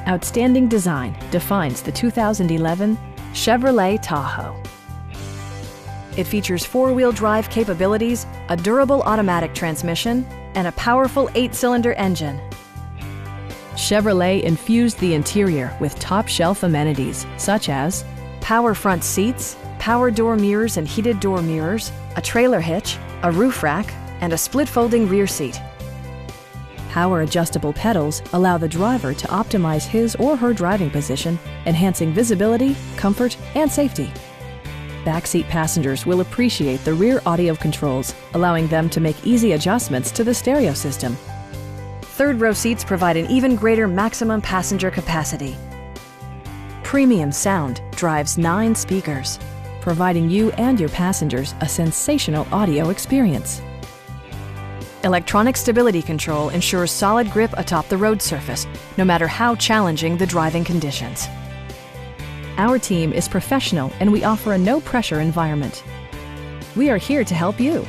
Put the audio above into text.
Outstanding design defines the 2011 Chevrolet Tahoe. It features four-wheel drive capabilities, a durable automatic transmission, and a powerful 8-cylinder engine. Chevrolet infused the interior with top-shelf amenities such as power front seats, power door mirrors and heated door mirrors, a trailer hitch, a roof rack, and a split-folding rear seat. Power adjustable pedals allow the driver to optimize his or her driving position, enhancing visibility, comfort, and safety. Backseat passengers will appreciate the rear audio controls, allowing them to make easy adjustments to the stereo system. Third-row seats provide an even greater maximum passenger capacity. Premium sound drives 9 speakers, providing you and your passengers a sensational audio experience. Electronic stability control ensures solid grip atop the road surface, no matter how challenging the driving conditions. Our team is professional and we offer a no-pressure environment. We are here to help you.